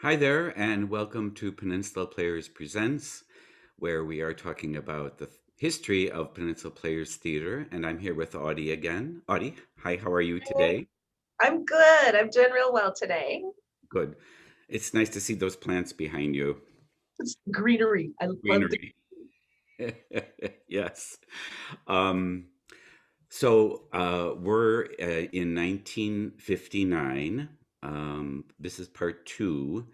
Hi there, and welcome to Peninsula Players Presents, where we are talking about the history of Peninsula Players Theatre. And I'm here with Audie again. Audie, hi, how are you Hey, today? I'm good. I'm doing real well today. Good. It's nice to see those plants behind you. It's greenery. I love the Greenery. Yes. Um, we're in 1959. This is part two.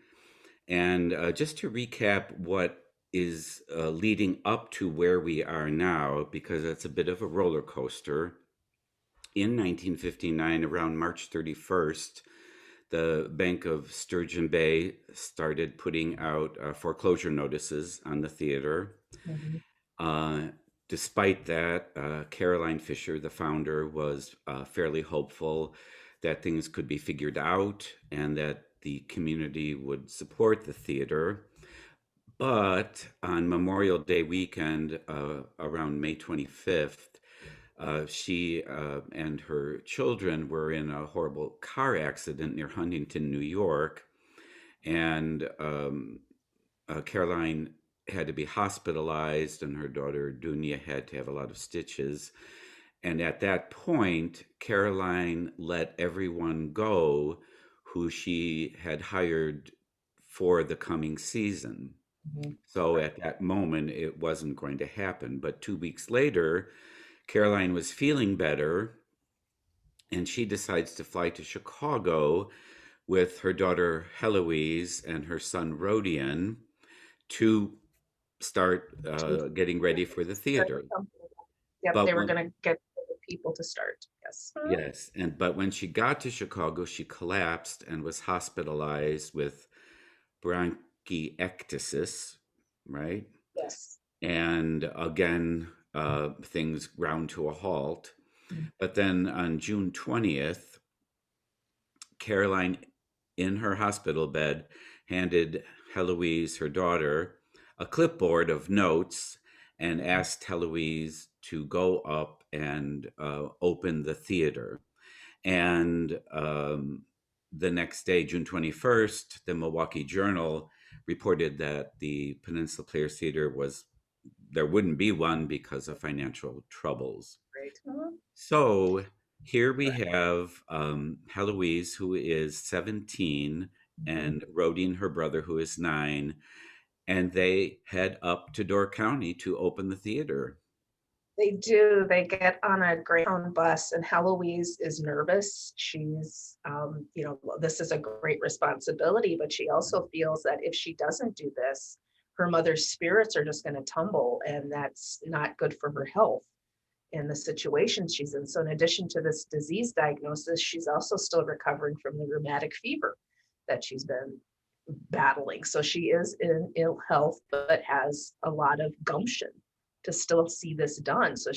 And just to recap what is leading up to where we are now, because it's a bit of a roller coaster. In 1959, around March 31st, the Bank of Sturgeon Bay started putting out foreclosure notices on the theater. Mhm. Uh, Despite that, Caroline Fisher, the founder, was fairly hopeful that things could be figured out and that the community would support the theater. But on Memorial Day weekend, around May 25th, she and her children were in a horrible car accident near Huntington, New York. And Caroline had to be hospitalized, and her daughter Dunya had to have a lot of stitches. And at that point, Caroline let everyone go who she had hired for the coming season. Mhm. So at that moment, it wasn't going to happen. But 2 weeks later, Caroline was feeling better, and she decides to fly to Chicago with her daughter Heloise and her son Rodian to start getting ready for the Start theater. the company. Yep, they But were when going to get the people to start. Yes. Yes, and but when she got to Chicago, she collapsed and was hospitalized with bronchiectasis, right? Yes. And again, things ground to a halt. But then on June 20th, Caroline, in her hospital bed, handed Heloise, her daughter, a clipboard of notes and asked Heloise to go up and open the theater. And the next day, June 21st, the Milwaukee Journal reported that the Peninsula Players Theater was, there wouldn't be one because of financial troubles. Great. Mhm. So here we have Heloise, who is 17, Mhm. and Rodine, her brother, who is 9, and they head up to Door County to open the theater. They do. They get on a Greyhound bus, and Heloise is nervous. This is a great responsibility, but she also feels that if she doesn't do this, her mother's spirits are just going to tumble, and that's not good for her health in the situation she's in. So, in addition to this disease diagnosis, she's also still recovering from the rheumatic fever that she's been battling. So, she is in ill health, but has a lot of gumption to still see this done. So,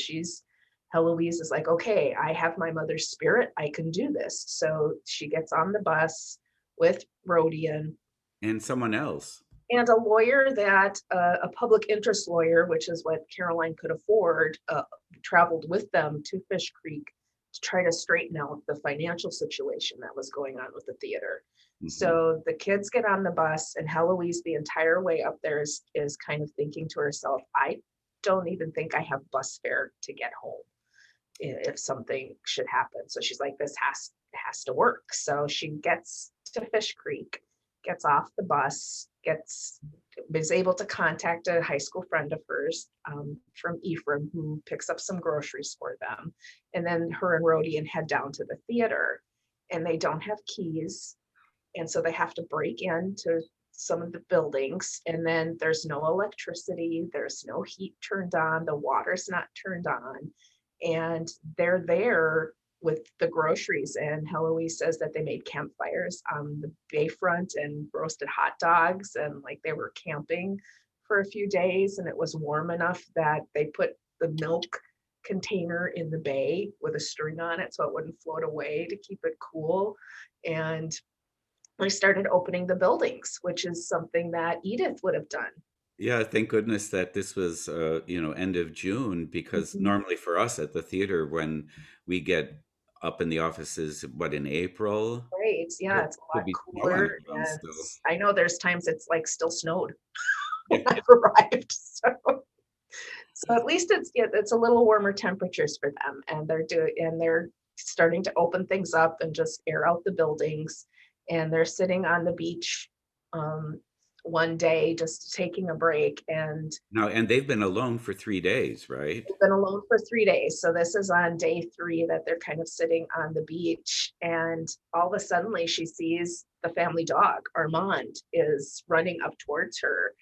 Heloise is like, okay, I have my mother's spirit. I can do this. So, she gets on the bus with Rodian And someone else. and a lawyer that a public interest lawyer, which is what Caroline could afford, traveled with them to Fish Creek to try to straighten out the financial situation that was going on with the theater. Mhm. So the kids get on the bus, and Heloise, the entire way up there, is kind of thinking to herself, I don't even think I have bus fare to get home if something should happen. So she's like, this has to work. So she gets to Fish Creek, gets off the bus, gets is able to contact a high school friend of hers from Ephraim who picks up some groceries for them. And then her and Rodian head down to the theater, and they don't have keys. And so they have to break into some of the buildings, and then there's no electricity, there's no heat turned on, the water's not turned on, and they're there with the groceries. And Heloise says that they made campfires on the bayfront and roasted hot dogs, and like they were camping for a few days, and it was warm enough that they put the milk container in the bay with a string on it so it wouldn't float away to keep it cool. And we started opening the buildings, which is something that Edith would have done. Yeah, thank goodness that this was, end of June, because Mhm. normally for us at the theater, when we get up in the offices, what, in April? Right, So yeah, it it's a could lot be snow on cooler, the ground and still. I know there's times it's like still snowed when I've arrived, so at least it's a little warmer temperatures for them, and they're starting to open things up and just air out the buildings, and they're sitting on the beach um, one day just taking a break, and Now, and they've been alone for 3 days, right? they've been alone for 3 days. So this is on day three that they're kind of sitting on the beach, and all of a sudden she sees the family dog, Armand, is running up towards her.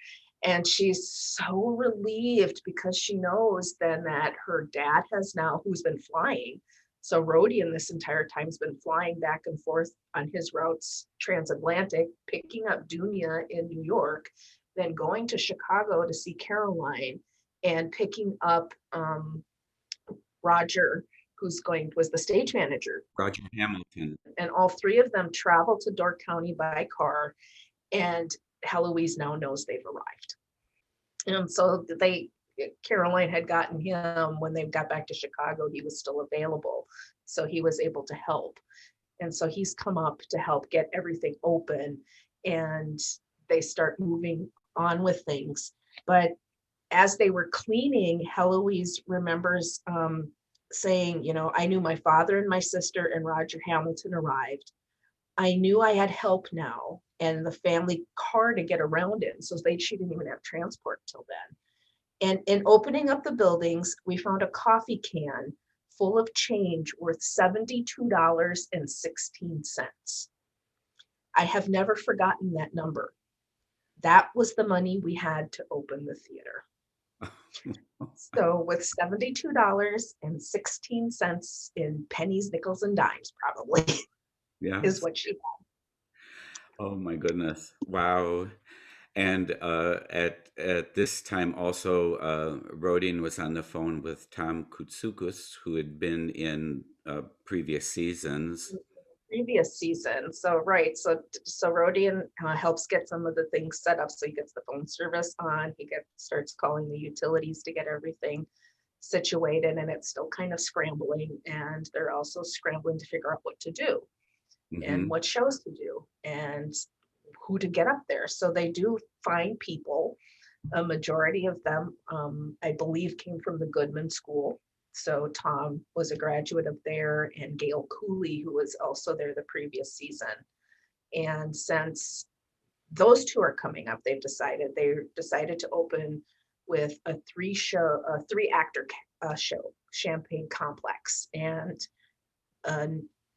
And she's so relieved because she knows then that her dad has now, who's been flying. So Rodian this entire time has been flying back and forth on his routes transatlantic, picking up Dunya in New York, then going to Chicago to see Caroline, and picking up Roger, was the stage manager. Roger Hamilton. And all three of them travel to Door County by car, and Heloise now knows they've arrived. And so Caroline had gotten him when they got back to Chicago, he was still available. So he was able to help. And so he's come up to help get everything open, and they start moving on with things. But as they were cleaning, Heloise remembers saying, I knew my father and my sister and Roger Hamilton arrived. I knew I had help now and the family car to get around in. So she didn't even have transport till then. And in opening up the buildings, we found a coffee can full of change worth $72.16. I have never forgotten that number. That was the money we had to open the theater. So with $72.16 in pennies, nickels, and dimes, probably, is Yes. what she had. Oh my goodness. Wow. And at this time also, Rodin was on the phone with Tom Koutsoukis, who had been in previous seasons. Previous season. So right. So Rodian helps get some of the things set up. So he gets the phone service on. He starts calling the utilities to get everything situated, and it's still kind of scrambling. And they're also scrambling to figure out what to do and Hmm. what shows to do and who to get up there. So they do find people. A majority of them, I believe, came from the Goodman School. So Tom was a graduate of there, and Gail Cooley, who was also there the previous season. And since those two are coming up, they decided to open with a three actor show, Champagne Complex, and a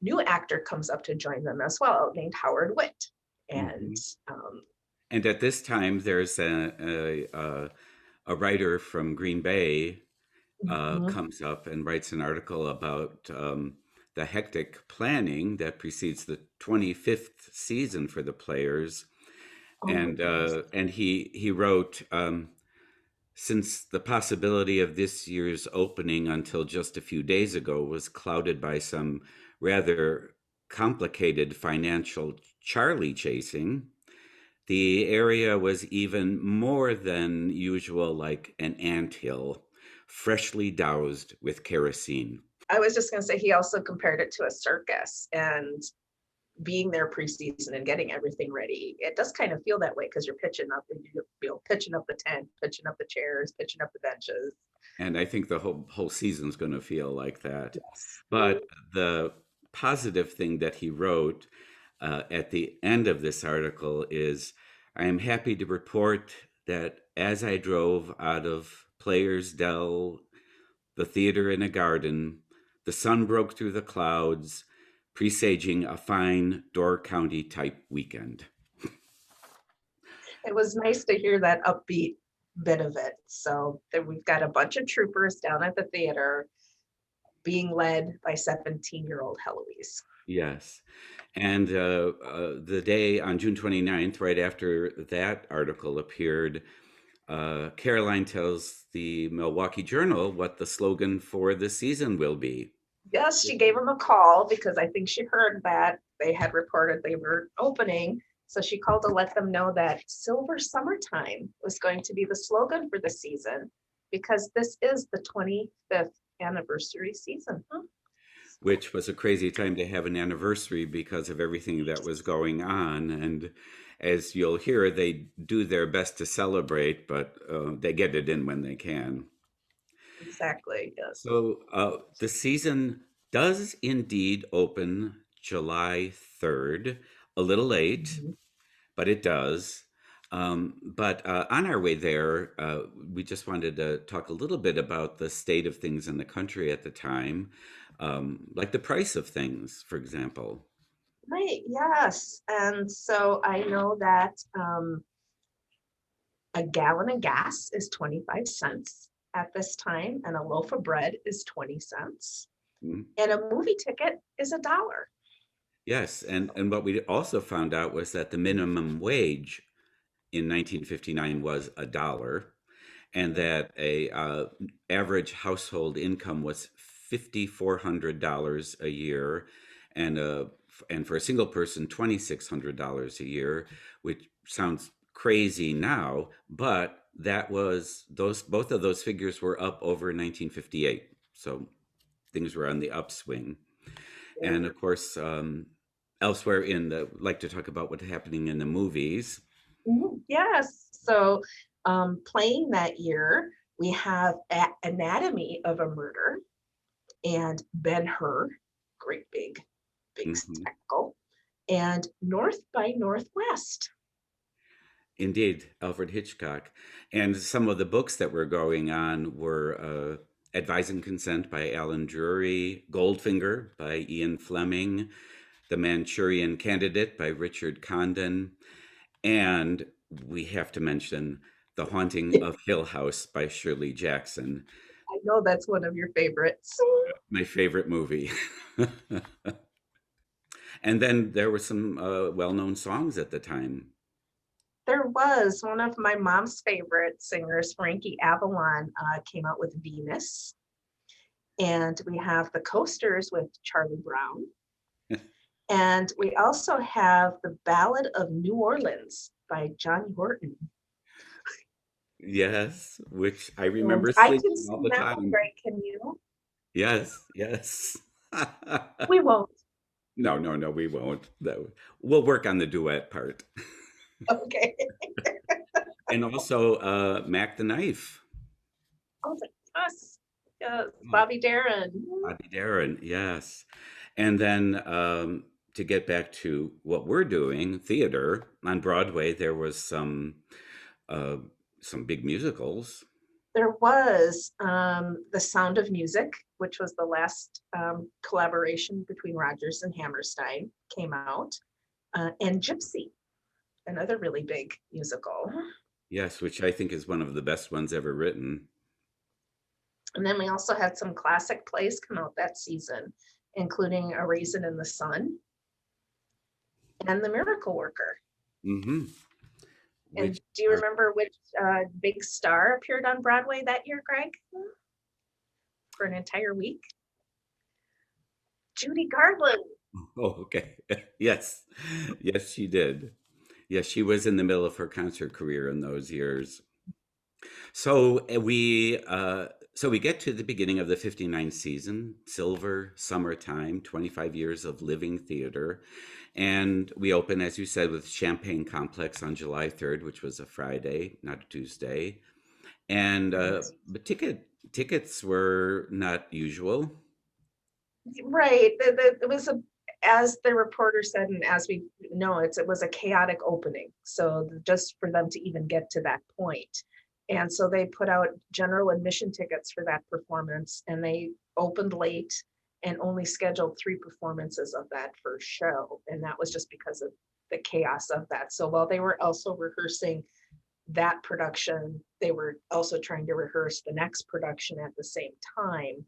new actor comes up to join them as well, named Howard Witt. And Hmm. And at this time, there's a writer from Green Bay mhm. comes up and writes an article about the hectic planning that precedes the 25th season for the Players. Oh, yes. And he wrote, since the possibility of this year's opening until just a few days ago was clouded by some rather complicated financial Charlie chasing, the area was even more than usual like an anthill, freshly doused with kerosene. I was just going to say he also compared it to a circus, and being there preseason and getting everything ready. It does kind of feel that way because you're pitching up and pitching up the tent, pitching up the chairs, pitching up the benches. And I think the whole season's going to feel like that. Yes. But the positive thing that he wrote at the end of this article is, I am happy to report that as I drove out of Players Dell, the theater in a garden, the sun broke through the clouds, presaging a fine Door County type weekend. It was nice to hear that upbeat bit of it. So then we've got a bunch of troopers down at the theater being led by 17-year-old Heloise. Yes. And the day on June 29th, right after that article appeared, Caroline tells the Milwaukee Journal what the slogan for the season will be. Yes, she gave him a call because I think she heard that they had reported they were opening. So she called to let them know that Silver Summertime was going to be the slogan for the season, because this is the 25th anniversary season. Huh? which was a crazy time to have an anniversary because of everything that was going on. And as you'll hear, they do their best to celebrate, but they get it in when they can. Exactly. Yes. So the season does indeed open July 3rd, a little late, Mhm. but it does. But on our way there, we just wanted to talk a little bit about the state of things in the country at the time, like the price of things, for example. Right. Yes. And so I know that a gallon of gas is 25 cents at this time, and a loaf of bread is 20 cents, Mm. and a movie ticket is $1. Yes, and what we also found out was that the minimum wage in 1959 was $1, and that a average household income was $5,400 a year, and and for a single person, $2,600 a year, which sounds crazy now, but that was those both of those figures were up over 1958. So things were on the upswing. And of course, elsewhere in the like to talk about what's happening in the movies. Mhm. Yes. So playing that year, we have Anatomy of a Murder and Ben-Hur, great big Hmm. spectacle, and North by Northwest. Indeed, Alfred Hitchcock. And some of the books that were going on were Advise and Consent by Alan Drury, Goldfinger by Ian Fleming, The Manchurian Candidate by Richard Condon, and we have to mention The Haunting of Hill House by Shirley Jackson, I know that's one of your favorites. my favorite movie. And then there were some well-known songs at the time. There was one of my mom's favorite singers, Frankie Avalon, came out with Venus. And we have the Coasters with Charlie Brown. And we also have the Ballad of New Orleans by Johnny Horton. Yes, which I And remember I can singing all sing the that one, time. Greg, can you? Yes, yes. We won't. No, no, no, we won't. We'll work on the duet part. Okay. And also Mac the Knife. Oh, yes. Yes. Oh, Bobby Darin. Bobby Darin, yes. And then to get back to what we're doing, theater on Broadway, there was uh, some big musicals. There was The Sound of Music, which was the last collaboration between Rodgers and Hammerstein, came out, and Gypsy, another really big musical. Yes, which I think is one of the best ones ever written. And then we also had some classic plays come out that season, including A Raisin in the Sun and The Miracle Worker. Hmm. And Which do you are, remember which big star appeared on Broadway that year, Greg, for an entire week? Judy Garland. oh, okay. Yes, yes, she did. Yes, she was in the middle of her concert career in those years. So we get to the beginning of the 59 season, silver summertime, 25 years of living theater. And we open, as you said, with Champagne Complex on July 3rd, which was a Friday, not a Tuesday. And Right. but tickets were not usual. Right. It was a, as the reporter said, and as we know, it was a chaotic opening. So just for them to even get to that point. And so they put out general admission tickets for that performance, and they opened late and only scheduled 3 performances of that first show. And that was just because of the chaos of that. So while they were also rehearsing that production, they were also trying to rehearse the next production at the same time,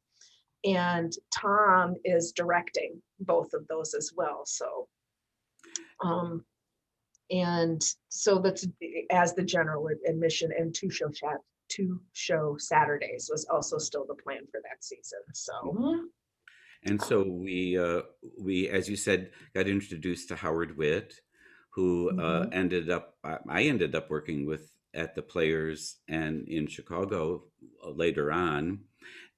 and Tom is directing both of those as well. So, um, and so that's as the general admission, and two show Saturdays was also still the plan for that season. So, And so we, as you said, got introduced to Howard Witt, who mhm. I ended up working with at the Players and in Chicago later on.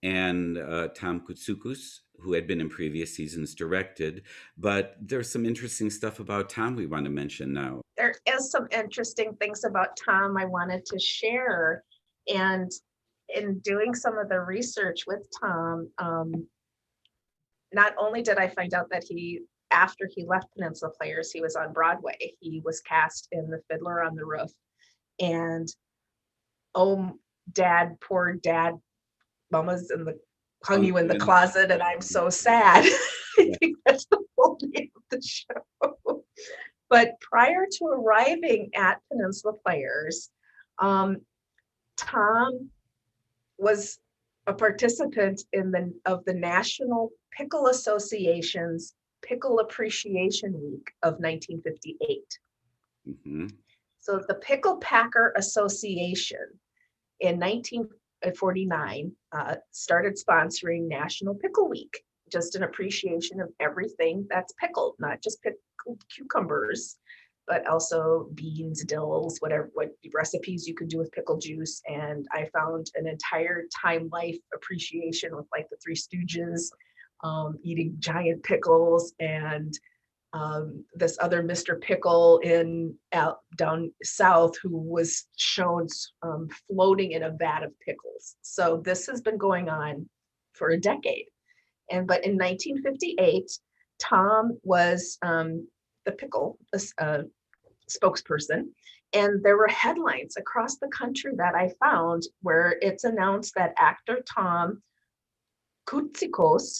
and Tom Koutsoukos, who had been in previous seasons, directed. But there's some interesting stuff about Tom we want to mention now. There is some interesting things about Tom I wanted to share. And in doing some of the research with Tom, not only did I find out that after he left Peninsula Players, he was on Broadway. He was cast in The Fiddler on the Roof. And oh, Dad, poor Dad, Mama's hung you in the closet, and I'm so sad. I think that's the full name of the show. But prior to arriving at Peninsula Players, Tom was a participant of the National Pickle Association's Pickle Appreciation Week of 1958. Mm-hmm. So the Pickle Packer Association in 1949 started sponsoring National Pickle Week, just an appreciation of everything that's pickled, not just pickled cucumbers, but also beans, dills, what recipes you could do with pickle juice. And I found an entire Time Life appreciation with like the Three Stooges, eating giant pickles, and this other Mr. Pickle down south who was shown floating in a vat of pickles. So this has been going on for a decade. But in 1958, Tom was the pickle spokesperson, and there were headlines across the country that I found where it's announced that actor Tom Koutsoukos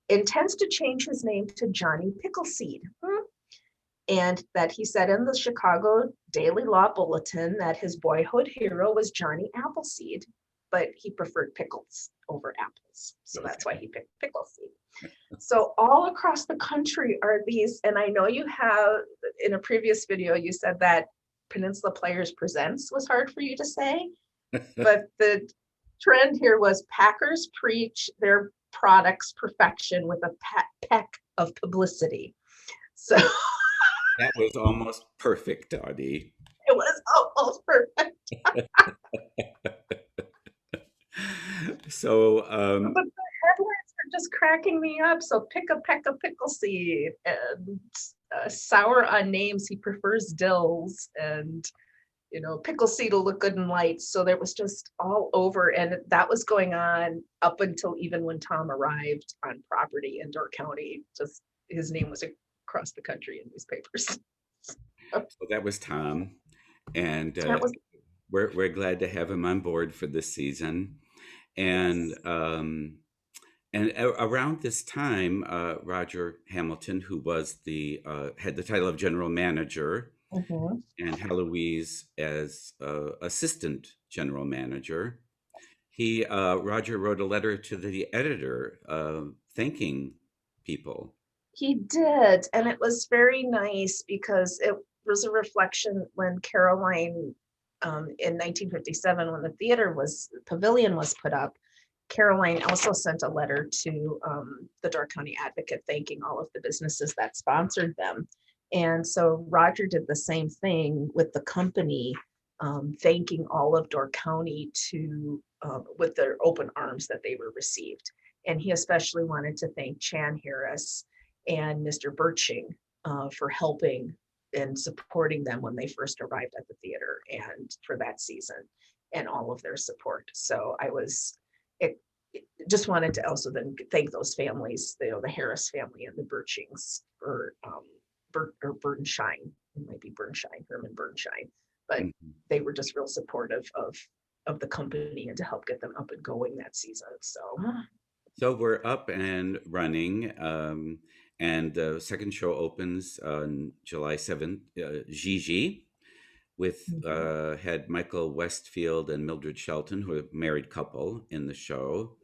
intends to change his name to Johnny Pickleseed. And that he said in the Chicago Daily Law Bulletin that his boyhood hero was Johnny Appleseed, but he preferred pickles over apples. So that's why he picked Pickleseed. So all across the country are these, and I know you have, in a previous video, you said that Peninsula Players Presents was hard for you to say, but the trend here was Packers preach their product's perfection with a peck of publicity. So that was almost perfect, Audie. It was almost perfect. So, but the headlines are just cracking me up. So pick a peck of pickle seed, and sour on names. He prefers dills, and pickle seed will look good in lights. So there was just all over, and that was going on up until even when Tom arrived on property in Door County. Just his name was across the country in newspapers. So that was Tom, and we're glad to have him on board for this season. And around this time, Roger Hamilton, who was had the title of general manager, and Heloise as assistant general manager, Roger wrote a letter to the editor thanking people. He did, and it was very nice because it was a reflection when Caroline, in 1957, when the pavilion was put up, Caroline also sent a letter to the Door County Advocate thanking all of the businesses that sponsored them. And so Roger did the same thing with the company, thanking all of Door County with their open arms that they were received. And he especially wanted to thank Chan Harris and Mr. Birching for helping and supporting them when they first arrived at the theater and for that season, and all of their support. So just wanted to also then thank those families, the Harris family and the Birchings for Bernshine, it might be Bernshine, Herman Bernshine, but they were just real supportive of the company and to help get them up and going that season. So we're up and running, and the second show opens on July 7th, Gigi, with had Michael Westfield and Mildred Shelton, who are a married couple in the show,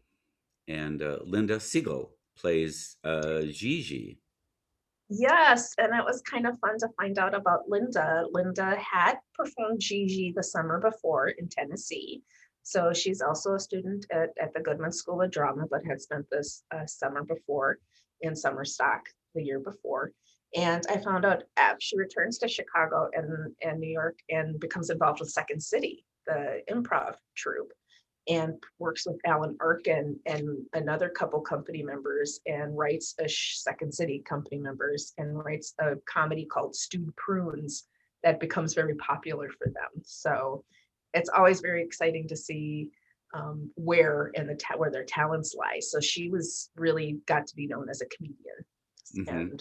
and Linda Siegel plays Gigi. Yes, and it was kind of fun to find out about Linda. Linda had performed Gigi the summer before in Tennessee. So she's also a student at the Goodman School of Drama, but had spent this summer before in Summerstock the year before. And I found out she returns to Chicago and New York and becomes involved with Second City, the improv troupe. and works with Alan Arkin and another couple company members, and writes Second City company members, and writes a comedy called Stewed Prunes that becomes very popular for them. So it's always very exciting to see where where their talents lie. So she was really got to be known as a comedian, Hmm.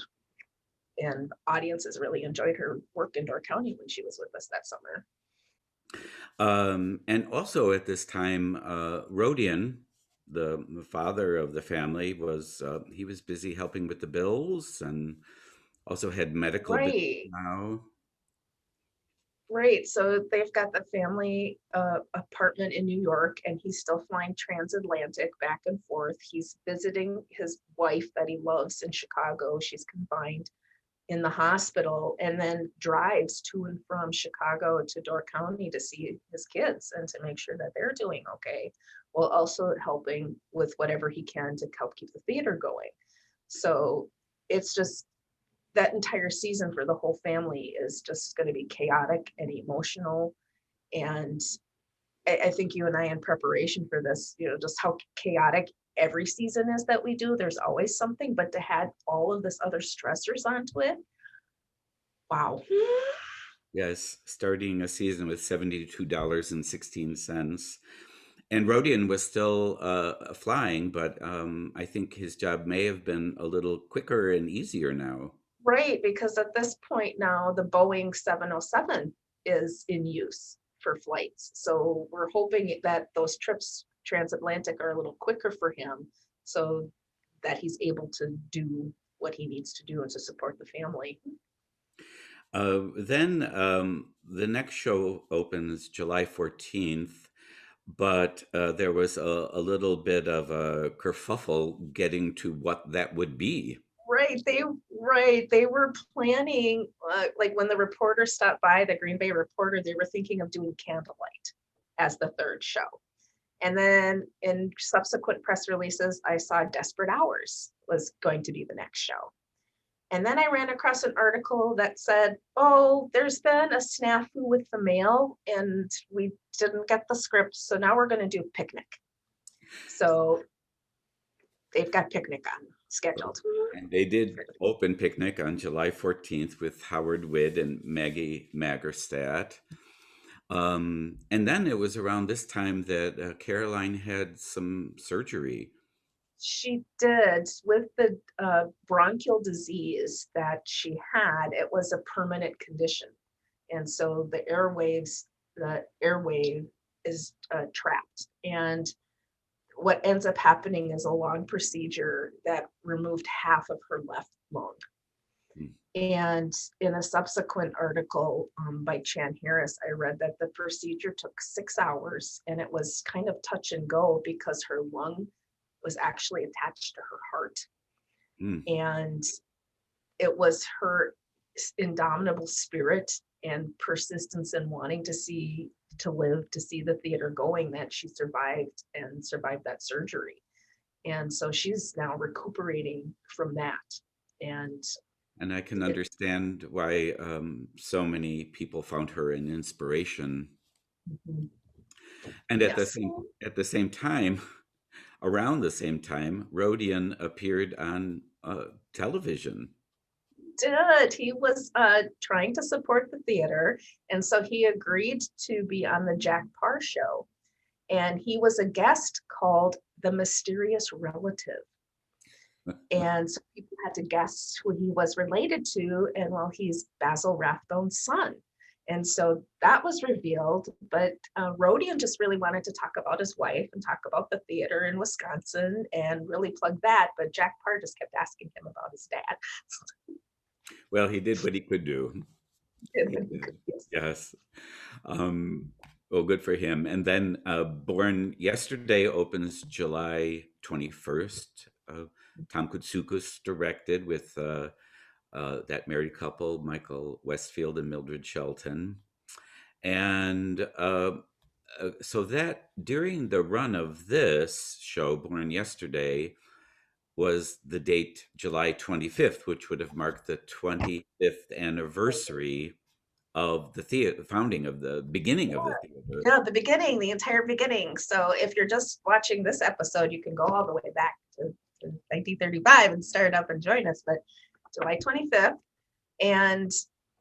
and audiences really enjoyed her work in Door County when she was with us that summer. And also at this time, Rodian, the father of the family, was he was busy helping with the bills and also had medical bills Right. now. Right. So they've got the family apartment in New York, and he's still flying transatlantic back and forth. He's visiting his wife that he loves in Chicago. She's confined in the hospital, and then drives to and from Chicago to Door County to see his kids and to make sure that they're doing okay, while also helping with whatever he can to help keep the theater going. So it's just that entire season for the whole family is just going to be chaotic and emotional. And I think you and I, in preparation for this, just how chaotic every season is that we do. There's always something, but to add all of this other stressors onto it, wow. Yes, starting a season with $72.16. And Rodian was still flying, but I think his job may have been a little quicker and easier now. Right, because at this point now, the Boeing 707 is in use for flights. So we're hoping that those trips transatlantic are a little quicker for him, so that he's able to do what he needs to do and to support the family. Then the next show opens July 14th, but there was a little bit of a kerfuffle getting to what that would be. Right, they were planning, like when the reporter stopped by, the Green Bay Reporter, they were thinking of doing Candlelight as the third show. And then in subsequent press releases, I saw Desperate Hours was going to be the next show. And then I ran across an article that said, oh, there's been a snafu with the mail and we didn't get the script. So now we're going to do Picnic. So they've got Picnic on scheduled. And they did open Picnic on July 14th with Howard Witt and Maggie Magerstadt. And then it was around this time that Caroline had some surgery. She did, with the bronchial disease that she had. It was a permanent condition. And so the airway is trapped. And what ends up happening is a long procedure that removed half of her left lung. Hmm. And in a subsequent article by Chan Harris, I read that the procedure took 6 hours, and it was kind of touch and go because her lung was actually attached to her heart. Hmm. And it was her indomitable spirit and persistence in wanting to live, to see the theater going, that she survived that surgery. And so she's now recuperating from that. And And I can it, understand why so many people found her an inspiration. And yes, at the same time, around the same time, Rodian appeared on television. did. He was trying to support the theater. And so he agreed to be on the Jack Parr show. And he was a guest called The Mysterious Relative. And so people had to guess who he was related to. And well, he's Basil Rathbone's son. And so that was revealed. But Rodian just really wanted to talk about his wife and talk about the theater in Wisconsin and really plug that. But Jack Parr just kept asking him about his dad. Well, he did what he could do. He did. Yes. Yes. Um, well, good for him. And then Born Yesterday opens July 21st. Tom Koutsoukis directed with that married couple, Michael Westfield and Mildred Shelton. And so that during the run of this show, Born Yesterday, was the date July 25th, which would have marked the 25th anniversary of the theater, founding of the beginning of the theater. Yeah, the beginning, the entire beginning. So if you're just watching this episode, you can go all the way back to 1935 and start up and join us. But July 25th. And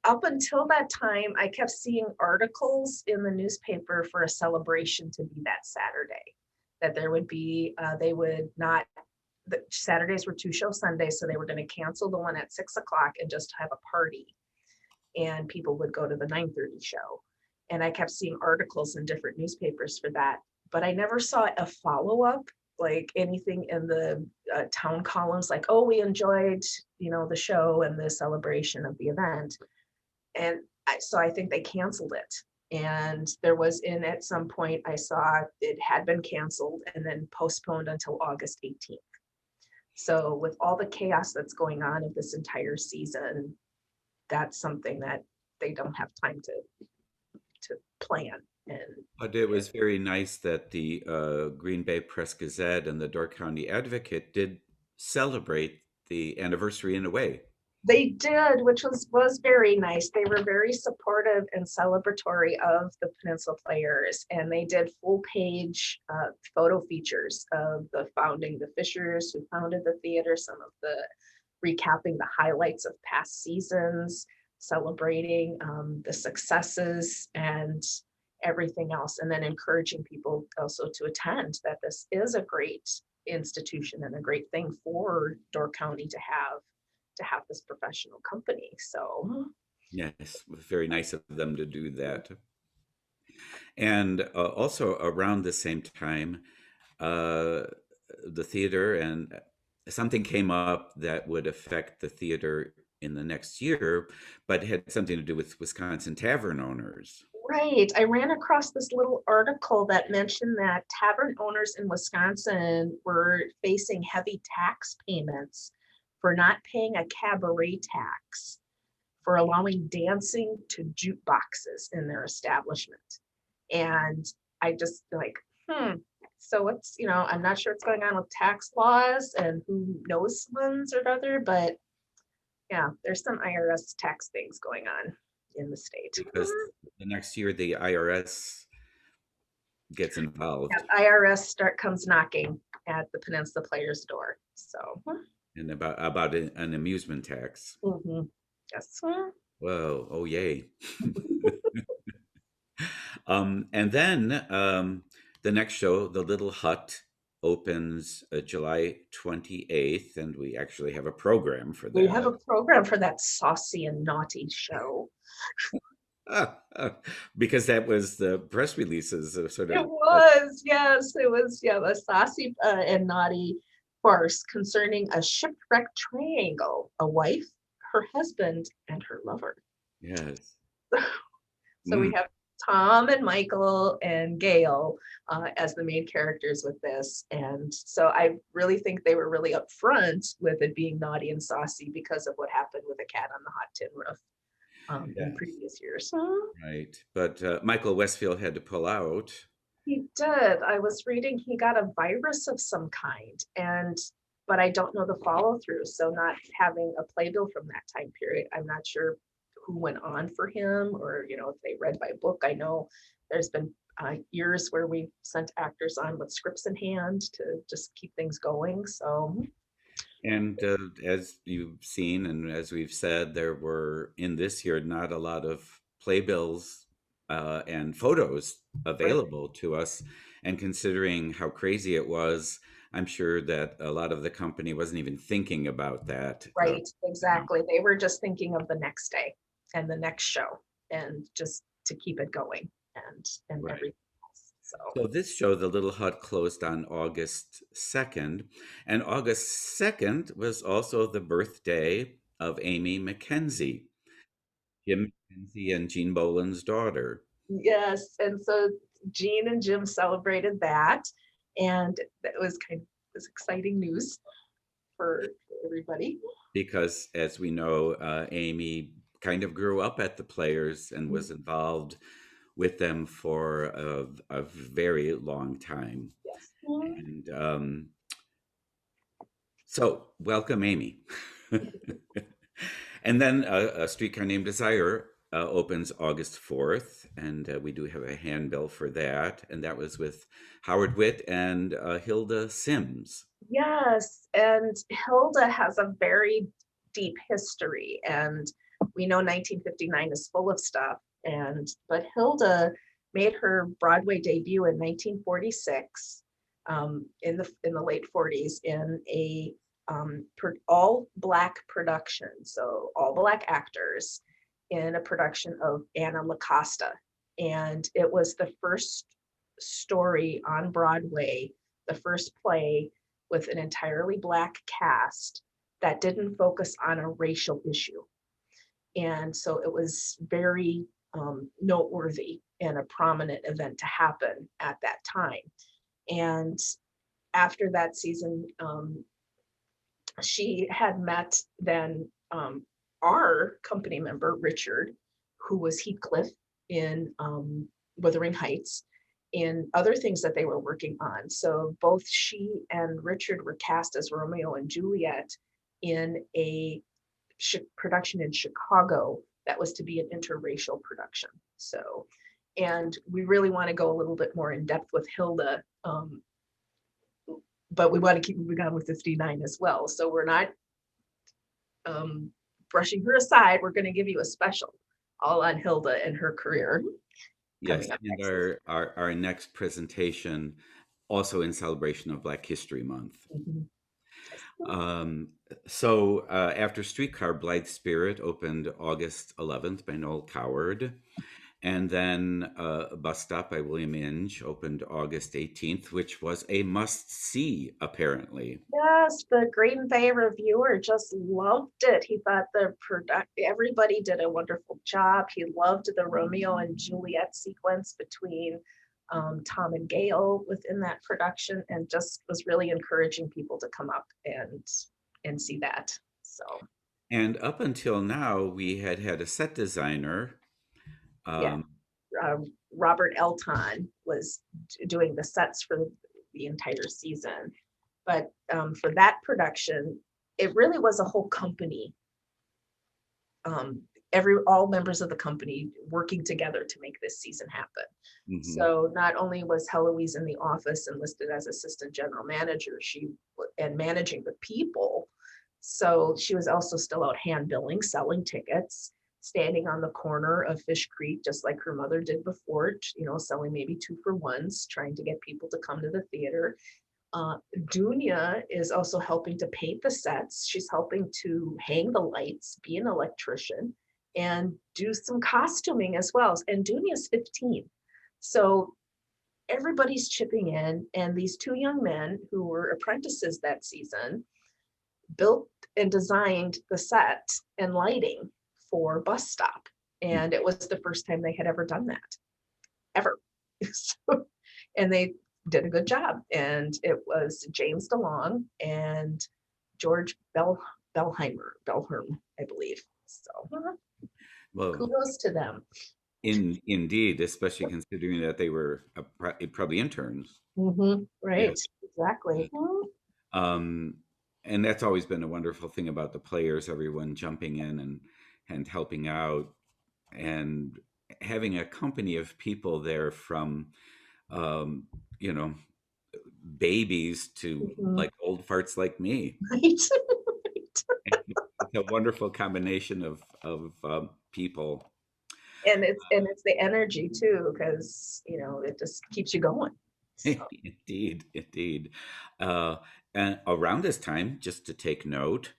up until that time, I kept seeing articles in the newspaper for a celebration to be that Saturday. That there would be, they would not, the Saturdays were 2-show Sundays, so they were going to cancel the one at 6 o'clock and just have a party. And people would go to the 9:30 show. And I kept seeing articles in different newspapers for that. But I never saw a follow-up, like anything in the town columns, like, oh, we enjoyed, the show and the celebration of the event. And so I think they canceled it. And there was at some point, I saw it had been canceled and then postponed until August 18th. So with all the chaos that's going on of this entire season, that's something that they don't have time to plan. But it was very nice that the Green Bay Press Gazette and the Door County Advocate did celebrate the anniversary in a way. They did, which was very nice. They were very supportive and celebratory of the Peninsula Players, and they did full page photo features of the Fishers who founded the theater, some of the recapping the highlights of past seasons, celebrating the successes and everything else, and then encouraging people also to attend, that this is a great institution and a great thing for Door County to have this professional company. So yes, it was very nice of them to do that. And also around the same time, the theater and something came up that would affect the theater in the next year, but had something to do with Wisconsin tavern owners. Right. I ran across this little article that mentioned that tavern owners in Wisconsin were facing heavy tax payments for not paying a cabaret tax for allowing dancing to jukeboxes in their establishment. And I just so what's, I'm not sure what's going on with tax laws and who knows ones or other, but yeah, there's some IRS tax things going on in the state. Because the next year the IRS gets involved. Yeah, IRS comes knocking at the Peninsula Players door. So and about an amusement tax. Mm-hmm. Yes. Whoa! Oh, yay! And then the next show, The Little Hut, opens July 28th, and we actually have a program for that. We have a program for that saucy and naughty show. Because that was the press releases sort of. It was, yes, it was, a saucy and naughty farce concerning a shipwrecked triangle, a wife, her husband, and her lover. Yes. So we have Tom and Michael and Gail as the main characters with this. And so I really think they were really upfront with it being naughty and saucy because of what happened with the cat on the hot tin roof in previous years. Right. But Michael Westfield had to pull out. He did. I was reading he got a virus of some kind, but I don't know the follow through. So not having a playbill from that time period, I'm not sure who went on for him or, if they read by book. I know there's been years where we sent actors on with scripts in hand to just keep things going. So. And as you've seen, and as we've said, there were in this year not a lot of playbills and photos available to us. And considering how crazy it was, I'm sure that a lot of the company wasn't even thinking about that. Right, exactly. They were just thinking of the next day and the next show and just to keep it going and right. everything. So this show, The Little Hut, closed on August 2nd. And August 2nd was also the birthday of Amy McKenzie, Jim McKenzie and Jean Boland's daughter. Yes, and so Jean and Jim celebrated that. And that was was exciting news for everybody. Because as we know, Amy kind of grew up at the Players and was involved with them for a very long time. Yes. And so welcome, Amy. And then A Streetcar Named Desire opens August 4th, and we do have a handbill for that. And that was with Howard Witt and Hilda Sims. Yes, and Hilda has a very deep history, and we know 1959 is full of stuff. But Hilda made her Broadway debut in 1946, in the late 40s, in a all Black production, so all Black actors in a production of Anna LaCosta, and it was the first story on Broadway, the first play with an entirely Black cast that didn't focus on a racial issue. And so it was very noteworthy and a prominent event to happen at that time. And after that season, she had met then our company member, Richard, who was Heathcliff in Wuthering Heights, in other things that they were working on. So both she and Richard were cast as Romeo and Juliet in a production in Chicago that was to be an interracial production. So, and we really want to go a little bit more in depth with Hilda, but we want to keep moving on with 59 as well. So we're not brushing her aside. We're going to give you a special all on Hilda and her career. Yes, and our next presentation, also in celebration of Black History Month. Mm-hmm. So after Streetcar, Blithe Spirit opened August 11th by Noel Coward. And then Bus Stop by William Inge opened August 18th, which was a must-see, apparently. Yes, the Green Bay reviewer just loved it. He thought everybody did a wonderful job. He loved the Romeo and Juliet sequence between Tom and Gail within that production, and just was really encouraging people to come up and see that. So. And up until now, we had a set designer. Yeah. Robert Elton was doing the sets for the entire season. But for that production, it really was a whole company. All members of the company working together to make this season happen. Mm-hmm. So not only was Heloise in the office and listed as assistant general manager, and managing the people, so she was also still out hand billing, selling tickets, standing on the corner of Fish Creek, just like her mother did before, selling maybe 2-for-1s, trying to get people to come to the theater. Dunya is also helping to paint the sets. She's helping to hang the lights, be an electrician, and do some costuming as well. And Dunya's 15. So everybody's chipping in. And these 2 young men who were apprentices that season built and designed the set and lighting for Bus Stop. And it was the first time they had ever done that, ever. And they did a good job. And it was James DeLong and George Bellherm, I believe. So well, kudos to them. Indeed, especially considering that they were probably interns. Mm-hmm. Right, yes. Exactly. And that's always been a wonderful thing about the players, everyone jumping in and helping out, and having a company of people there from, babies to like old farts like me. Right. It's a wonderful combination of people. And it's the energy too, because it just keeps you going. So. Indeed. And around this time, just to take note,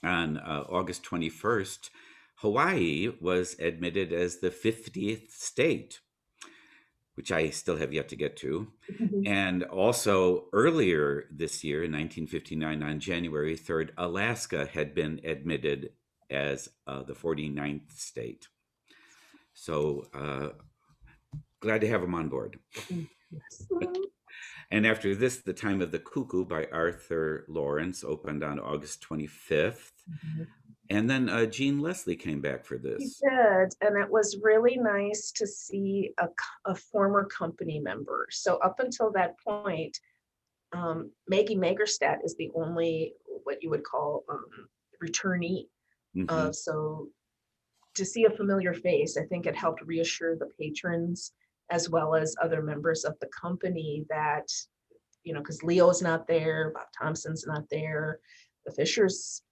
on August 21st, Hawaii was admitted as the 50th state, which I still have yet to get to. Mm-hmm. And also earlier this year, in 1959, on January 3rd, Alaska had been admitted as the 49th state. So glad to have them on board. Yes. And after this, The Time of the Cuckoo by Arthur Lawrence opened on August 25th. Mm-hmm. And then Jean Leslie came back for this. He did, and it was really nice to see a former company member. So up until that point, Maggie Magerstadt is the only, what you would call, returnee. Mm-hmm. So to see a familiar face, I think it helped reassure the patrons as well as other members of the company that, you know, because Leo's not there, Bob Thompson's not there, the Fishers,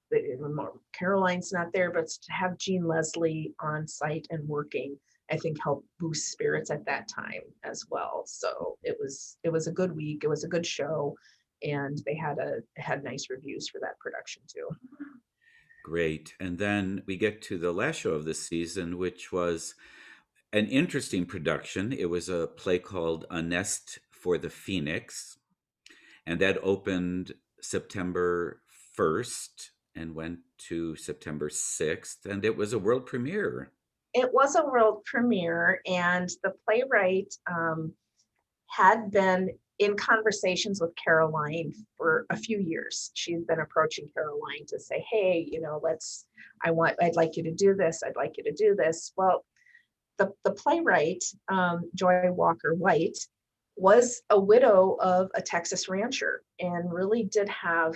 Caroline's not there, but to have Jean Leslie on site and working, I think helped boost spirits at that time as well. So it was a good week. It was a good show, and they had nice reviews for that production too. Great. And then we get to the last show of the season, which was an interesting production. It was a play called A Nest for the Phoenix, and that opened September 1st and went to September 6th, and it was a world premiere. It was a world premiere, and the playwright had been in conversations with Caroline for a few years. She'd been approaching Caroline to say, hey, you know, I'd like you to do this. I'd like you to do this. Well, the playwright, Joy Walker White, was a widow of a Texas rancher and really did have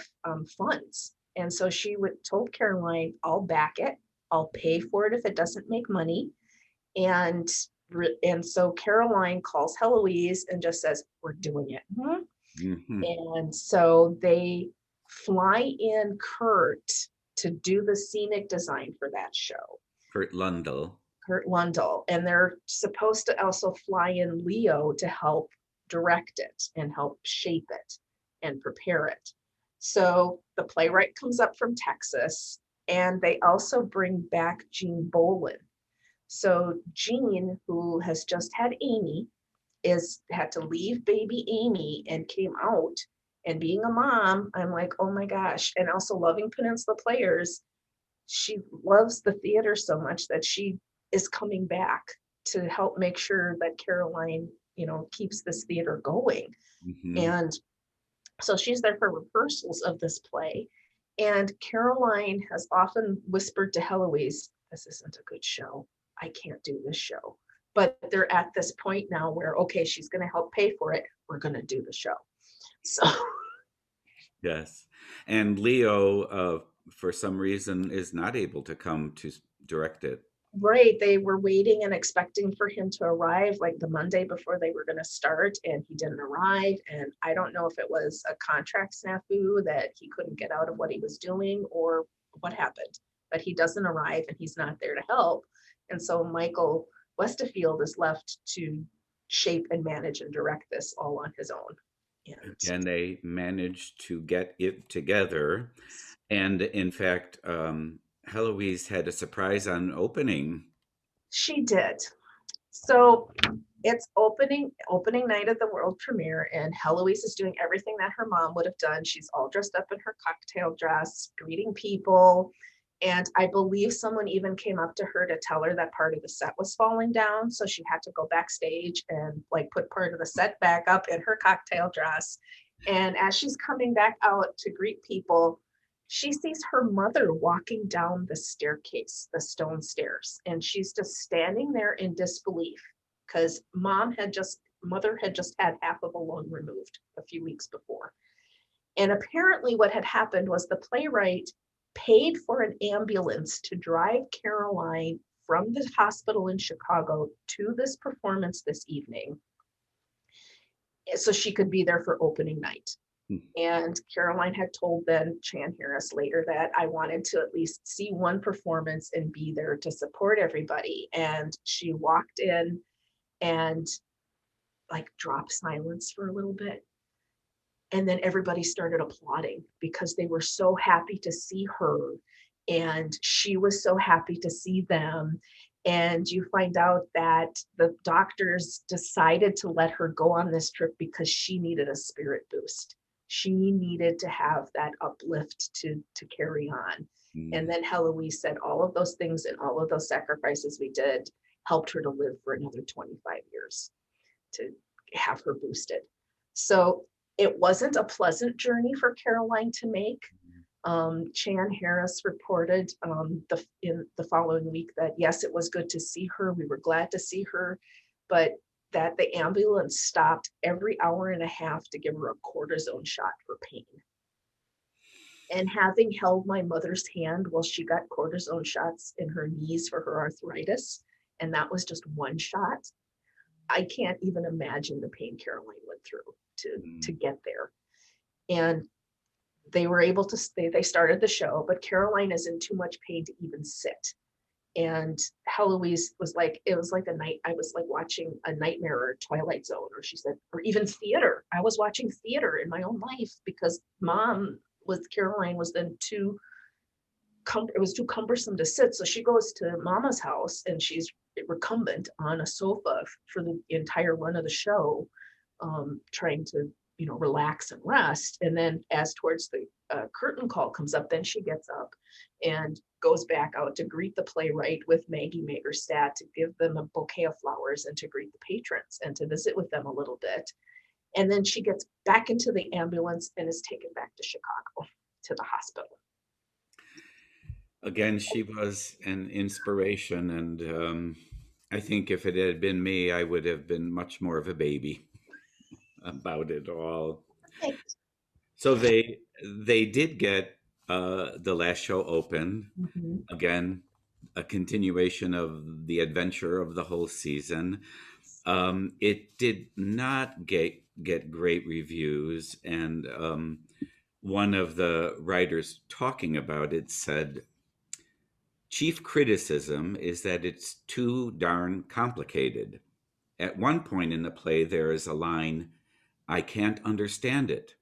funds. And so she told Caroline, I'll back it. I'll pay for it if it doesn't make money. And so Caroline calls Heloise and just says, we're doing it. Mm-hmm. And so they fly in Kurt to do the scenic design for that show. Kurt Lundell. And they're supposed to also fly in Leo to help direct it and help shape it and prepare it. So the playwright comes up from Texas, and they also bring back Jean Boyle. So Jean, who has just had Amy, had to leave baby Amy and came out. And being a mom, I'm like, oh my gosh. And also loving Peninsula Players, she loves the theater so much that she is coming back to help make sure that Caroline, you know, keeps this theater going. Mm-hmm. And so she's there for rehearsals of this play. And Caroline has often whispered to Heloise, this isn't a good show. I can't do this show. But they're at this point now where, okay, she's going to help pay for it. We're going to do the show. So. Yes. And Leo, for some reason, is not able to come to direct it. Right. They were waiting and expecting for him to arrive like the Monday before they were going to start, and he didn't arrive. And I don't know if it was a contract snafu that he couldn't get out of what he was doing or what happened, but he doesn't arrive and he's not there to help. And so Michael Westerfield is left to shape and manage and direct this all on his own. And they managed to get it together. And in fact, Heloise had a surprise on opening. She did. So it's opening night of the world premiere, and Heloise is doing everything that her mom would have done. She's all dressed up in her cocktail dress, greeting people. And I believe someone even came up to her to tell her that part of the set was falling down. So she had to go backstage and like put part of the set back up in her cocktail dress. And as she's coming back out to greet people, she sees her mother walking down the staircase, the stone stairs. And she's just standing there in disbelief because mother had just had half of a lung removed a few weeks before. And apparently what had happened was the playwright paid for an ambulance to drive Caroline from the hospital in Chicago to this performance this evening so she could be there for opening night. And Caroline had told then Chan Harris later that I wanted to at least see one performance and be there to support everybody. And she walked in and like dropped silence for a little bit. And then everybody started applauding because they were so happy to see her. And she was so happy to see them. And you find out that the doctors decided to let her go on this trip because she needed a spirit boost. She needed to have that uplift to carry on. And then Heloise said all of those things and all of those sacrifices we did helped her to live for another 25 years to have her boosted. So it wasn't a pleasant journey for Caroline to make. Chan Harris reported in the following week that yes, it was good to see her. We were glad to see her, but that the ambulance stopped every hour and a half to give her a cortisone shot for pain. And having held my mother's hand while she got cortisone shots in her knees for her arthritis, and that was just one shot, I can't even imagine the pain Caroline went through to Mm. get there. And they were able to stay, they started the show, but Caroline is in too much pain to even sit. And Heloise was like, it was like a night, I was like watching a nightmare or Twilight Zone, or she said, or even theater. I was watching theater in my own life because mom with Caroline was then it was too cumbersome to sit. So she goes to mama's house and she's recumbent on a sofa for the entire run of the show, trying to, relax and rest. And then as towards the curtain call comes up, then she gets up and goes back out to greet the playwright with Maggie Magerstadt, to give them a bouquet of flowers and to greet the patrons and to visit with them a little bit. And then she gets back into the ambulance and is taken back to Chicago, to the hospital. Again, she was an inspiration, and I think if it had been me, I would have been much more of a baby about it all. Right. So they did get the last show open. Mhm. Again, a continuation of the adventure of the whole season. It did not get great reviews, and one of the writers talking about it said, "Chief criticism is that it's too darn complicated. At one point in the play, there is a line, 'I can't understand it.'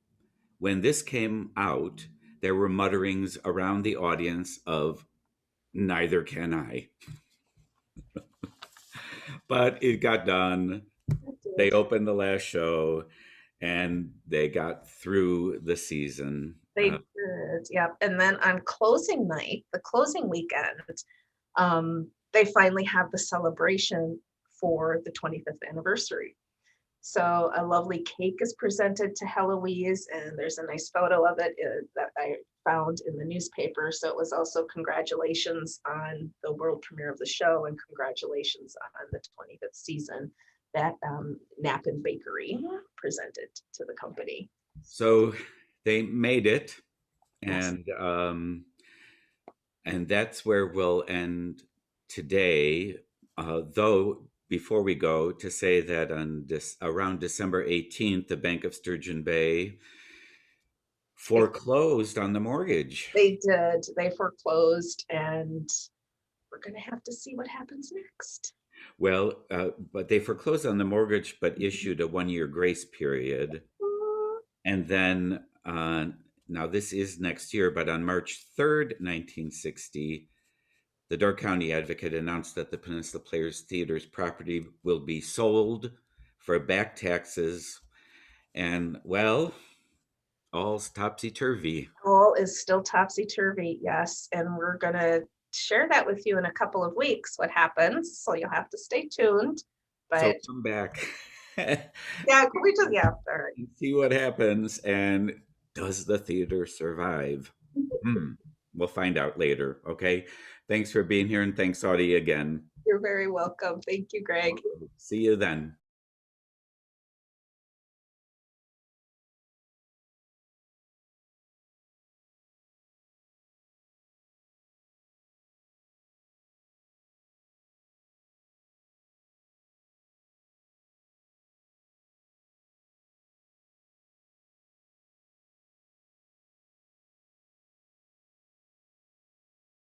When this came out, there were mutterings around the audience of 'neither can I.' But it got done. They opened the last show and they got through the season. They did, yep. And then on closing night, the closing weekend, they finally have the celebration for the 25th anniversary. So a lovely cake is presented to Heloise, and there's a nice photo of it that I found in the newspaper. So it was also congratulations on the world premiere of the show and congratulations on the 25th season that Knapp and Baakari presented to the company. So they made it, Yes. and that's where we'll end today. Though before we go, to say that on this around December 18th, the Bank of Sturgeon Bay foreclosed on the mortgage. They did. They foreclosed, and we're going to have to see what happens next. Well, but they foreclosed on the mortgage, but issued a 1 year grace period. And then, now this is next year, but on March 3rd, 1960, the Door County Advocate announced that the Peninsula Players Theater's property will be sold for back taxes. And, well, all's topsy turvy. All is still topsy-turvy, yes, and we're going to share that with you in a couple of weeks, what happens. So you'll have to stay tuned. So But come back and yeah, we just, yeah, all right. see what happens. And does the theater survive? We'll find out later. Okay. Thanks for being here. And thanks, Audie, again. You're very welcome. Thank you, Greg. See you then.